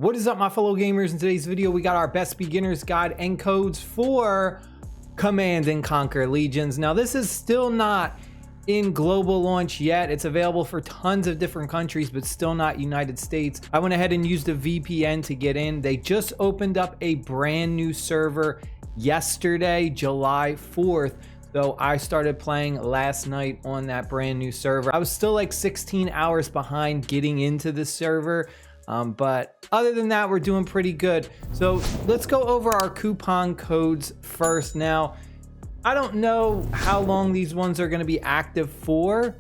What is up, my fellow gamers? In today's video we got our best beginners guide and codes for Command and Conquer Legions. Now this is still not in global launch yet. It's available for tons of different countries but still not United States. I went ahead and used a VPN to get in. They just opened up a brand new server yesterday, July 4th. So I started playing last night on that brand new server. I was still like 16 hours behind getting into the server. But other than that, we're doing pretty good. So let's go over our coupon codes first. Now, I don't know how long these ones are going to be active for.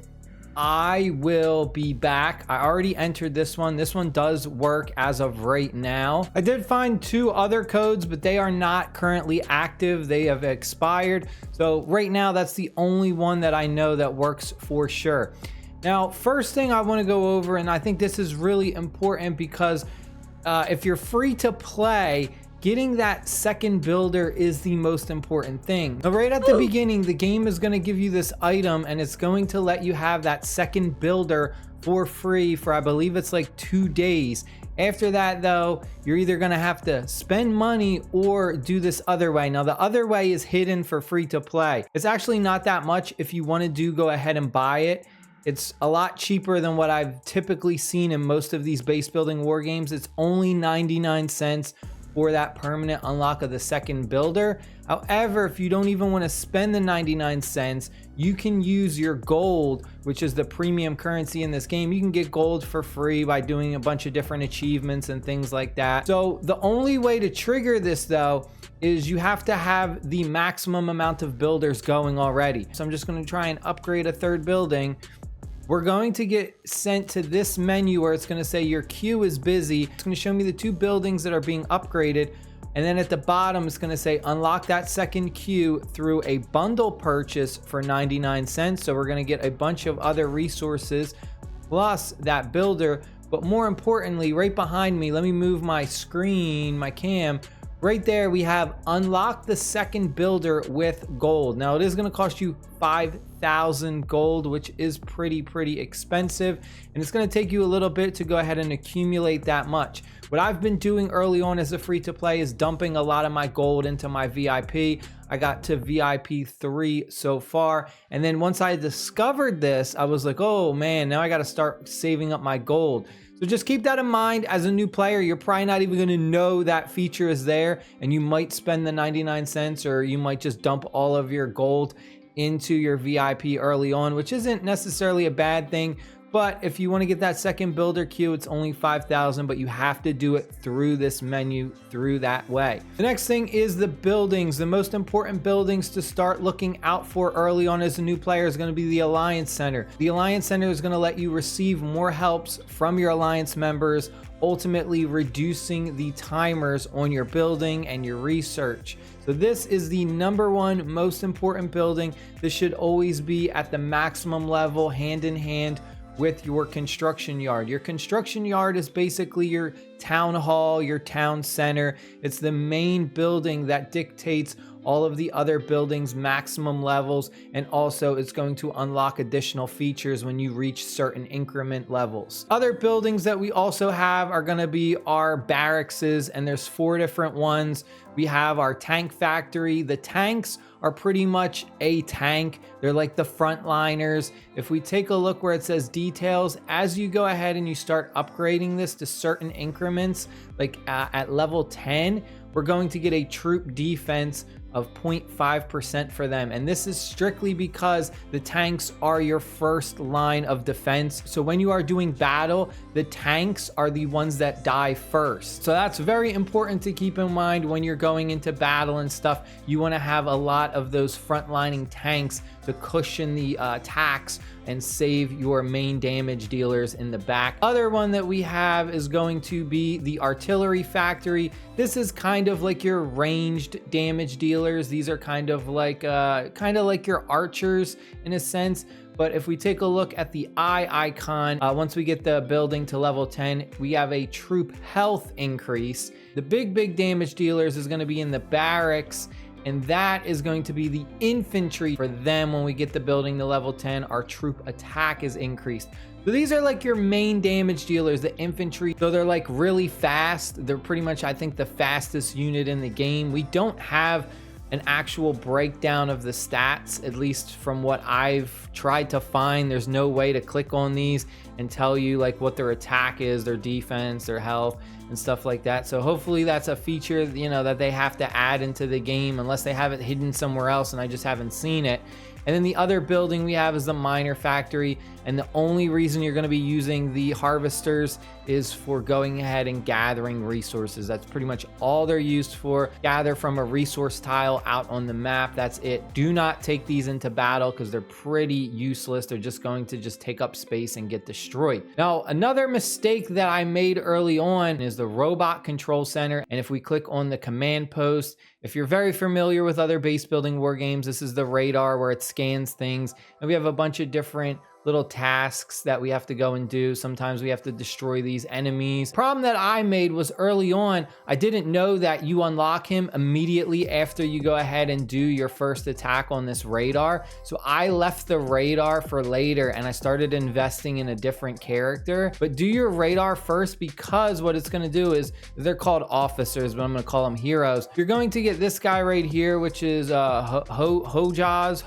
I will be back. I already entered this one. This one does work as of right now. I did find two other codes, but they are not currently active. They have expired. So right now, that's the only one that I know that works for sure. Now, first thing I want to go over, and I think this is really important because if you're free to play, getting that second builder is the most important thing. Now, right at the beginning, the game is going to give you this item and it's going to let you have that second builder for free for, I believe it's like 2 days. After that though, you're either going to have to spend money or do this other way. Now the other way is hidden for free to play. It's actually not that much. If you want to go ahead and buy it. It's a lot cheaper than what I've typically seen in most of these base building war games. It's only 99 cents for that permanent unlock of the second builder. However, if you don't even want to spend the 99 cents, you can use your gold, which is the premium currency in this game. You can get gold for free by doing a bunch of different achievements and things like that. So the only way to trigger this though is you have to have the maximum amount of builders going already. So I'm just going to try and upgrade a third building. We're going to get sent to this menu where it's going to say your queue is busy. It's going to show me the two buildings that are being upgraded. And then at the bottom, it's going to say unlock that second queue through a bundle purchase for 99 cents. So we're going to get a bunch of other resources plus that builder. But more importantly, right behind me, let me move my screen, my cam. Right there, we have unlock the second builder with gold. Now it is going to cost you 5,000 gold, which is pretty expensive. And it's going to take you a little bit to go ahead and accumulate that much. What I've been doing early on as a free to play is dumping a lot of my gold into my VIP. I got to VIP 3 so far. And then once I discovered this, I was like, oh man, now I got to start saving up my gold. So just keep that in mind. As a new player, you're probably not even going to know that feature is there, and you might spend the 99 cents or you might just dump all of your gold into your VIP early on, which isn't necessarily a bad thing. But if you want to get that second builder queue, it's only 5,000, but you have to do it through this menu, through that way. The next thing is the buildings. The most important buildings to start looking out for early on as a new player is going to be the Alliance Center. The Alliance Center is going to let you receive more helps from your Alliance members, ultimately reducing the timers on your building and your research. So this is the #1 most important building. This should always be at the maximum level, hand in hand with your construction yard. Your construction yard is basically your town hall, your town center. It's the main building that dictates all of the other buildings' maximum levels, and also it's going to unlock additional features when you reach certain increment levels. Other buildings that we also have are going to be our barracks, and there's 4 different ones. We have our tank factory. The tanks are pretty much a tank. They're like the frontliners. If we take a look where it says details, as you go ahead and you start upgrading this to certain increments, like at level 10, we're going to get a troop defense of 0.5% for them. And this is strictly because the tanks are your first line of defense. So when you are doing battle, the tanks are the ones that die first. So that's very important to keep in mind when you're going into battle and stuff. You want to have a lot of those frontlining tanks to cushion the attacks and save your main damage dealers in the back. Other one that we have is going to be the artillery factory. This is kind of like your ranged damage dealers. These are kind of like your archers in a sense. But if we take a look at the eye icon, once we get the building to level 10, we have a troop health increase. The big damage dealers is going to be in the barracks, and that is going to be the infantry. For them, when we get the building to level 10, our troop attack is increased. So these are like your main damage dealers, the infantry. So they're like really fast. They're pretty much, I think, the fastest unit in the game. We don't have an actual breakdown of the stats, at least from what I've tried to find. There's no way to click on these and tell you like what their attack is, their defense, their health, and stuff like that. So hopefully that's a feature, you know, that they have to add into the game, unless they have it hidden somewhere else and I just haven't seen it. And then the other building we have is the miner factory, and the only reason you're going to be using the harvesters is for going ahead and gathering resources. That's pretty much all they're used for. Gather from a resource tile out on the map. That's it. Do not take these into battle because they're pretty useless. They're just going to just take up space and get destroyed. Now, another mistake that I made early on is the robot control center. And if we click on the command post, if you're very familiar with other base building war games, this is the radar where it scans things, and we have a bunch of different little tasks that we have to go and do. Sometimes we have to destroy these enemies. Problem that I made was early on, I didn't know that you unlock him immediately after you go ahead and do your first attack on this radar. So I left the radar for later and I started investing in a different character. But do your radar first, because what it's going to do is, they're called officers, but I'm going to call them heroes. You're going to get this guy right here, which is Hojas,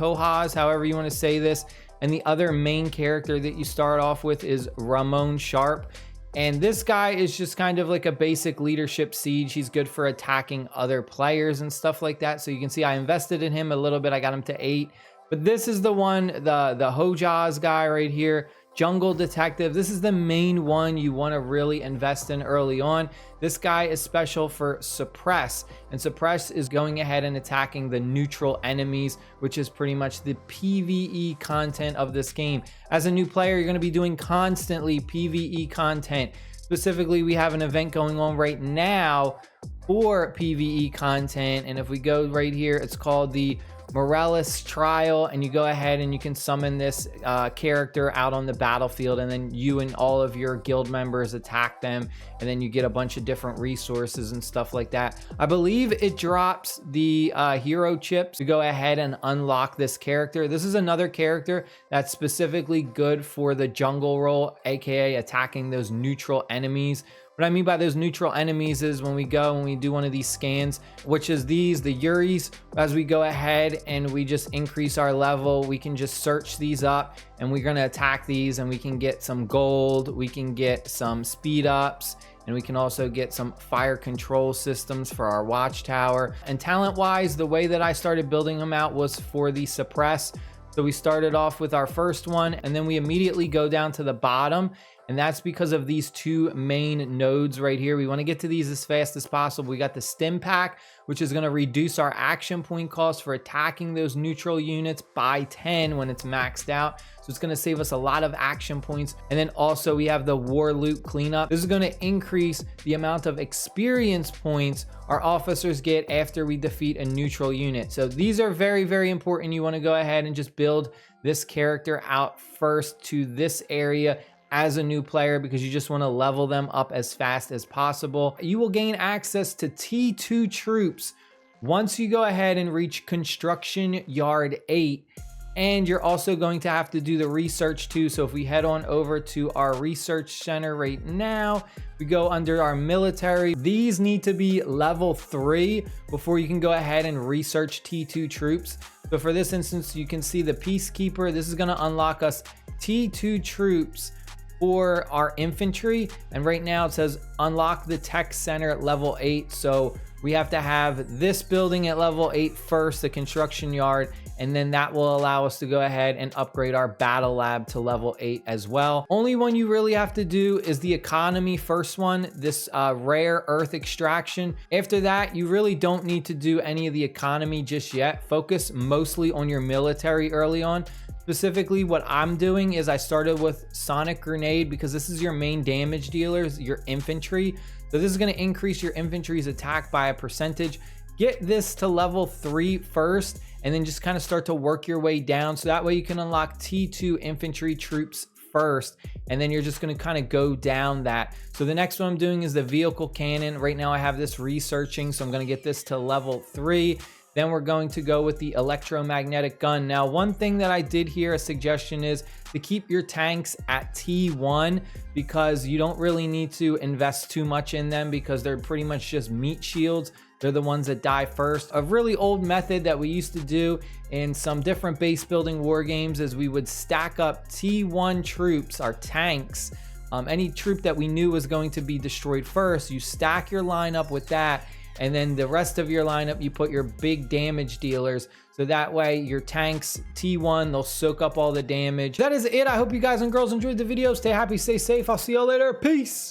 however you want to say this. And the other main character that you start off with is Ramon Sharp. And this guy is just kind of like a basic leadership siege. He's good for attacking other players and stuff like that. So you can see I invested in him a little bit. I got him to 8. But this is the one, the Hojas guy right here. Jungle Detective. This is the main one you want to really invest in early on. This guy is special for Suppress, and Suppress is going ahead and attacking the neutral enemies, which is pretty much the PvE content of this game. As a new player, you're going to be doing constantly PvE content. Specifically, we have an event going on right now for PvE content, and if we go right here, it's called the Morales Trial, and you go ahead and you can summon this character out on the battlefield, and then you and all of your guild members attack them, and then you get a bunch of different resources and stuff like that. I believe it drops the hero chips to go ahead and unlock this character. This is another character that's specifically good for the jungle role, aka attacking those neutral enemies. What I mean by those neutral enemies is when we do one of these scans, which is the Yuris, as we go ahead and we just increase our level, we can just search these up and we're going to attack these, and we can get some gold, we can get some speed ups, and we can also get some fire control systems for our watchtower. And talent wise, the way that I started building them out was for the Suppress. So we started off with our first one, and then we immediately go down to the bottom. And that's because of these two main nodes right here. We want to get to these as fast as possible. We got the stim pack, which is going to reduce our action point cost for attacking those neutral units by 10 when it's maxed out. So it's going to save us a lot of action points. And then also we have the war loot cleanup. This is going to increase the amount of experience points our officers get after we defeat a neutral unit. So these are very, very important. You want to go ahead and just build this character out first to this area as a new player, because you just want to level them up as fast as possible. You will gain access to T2 troops once you go ahead and reach construction yard 8, and you're also going to have to do the research too. So if we head on over to our research center right now, we go under our military. These need to be level 3 before you can go ahead and research T2 troops. So for this instance, you can see the Peacekeeper. This is going to unlock us T2 troops for our infantry, and right now it says unlock the tech center at level 8. So we have to have this building at level 8 first, the construction yard, and then that will allow us to go ahead and upgrade our battle lab to level 8 as well. Only one you really have to do is the economy first one, this rare earth extraction. After that, you really don't need to do any of the economy just yet. Focus mostly on your military early on. Specifically, what I'm doing is I started with Sonic Grenade, because this is your main damage dealers, your infantry. So this is going to increase your infantry's attack by a percentage. Get this to level 3 first, and then just kind of start to work your way down. So that way you can unlock T2 infantry troops first, and then you're just going to kind of go down that. So the next one I'm doing is the vehicle cannon. Right now I have this researching, so I'm going to get this to level 3. Then we're going to go with the electromagnetic gun. Now, one thing that I did hear, a suggestion is to keep your tanks at T1 because you don't really need to invest too much in them because they're pretty much just meat shields. They're the ones that die first. A really old method that we used to do in some different base building war games is we would stack up T1 troops, our tanks. Any troop that we knew was going to be destroyed first, you stack your lineup with that, and then the rest of your lineup, you put your big damage dealers. So that way your tanks, T1, they'll soak up all the damage. That is it. I hope you guys and girls enjoyed the video. Stay happy, stay safe. I'll see y'all later. Peace.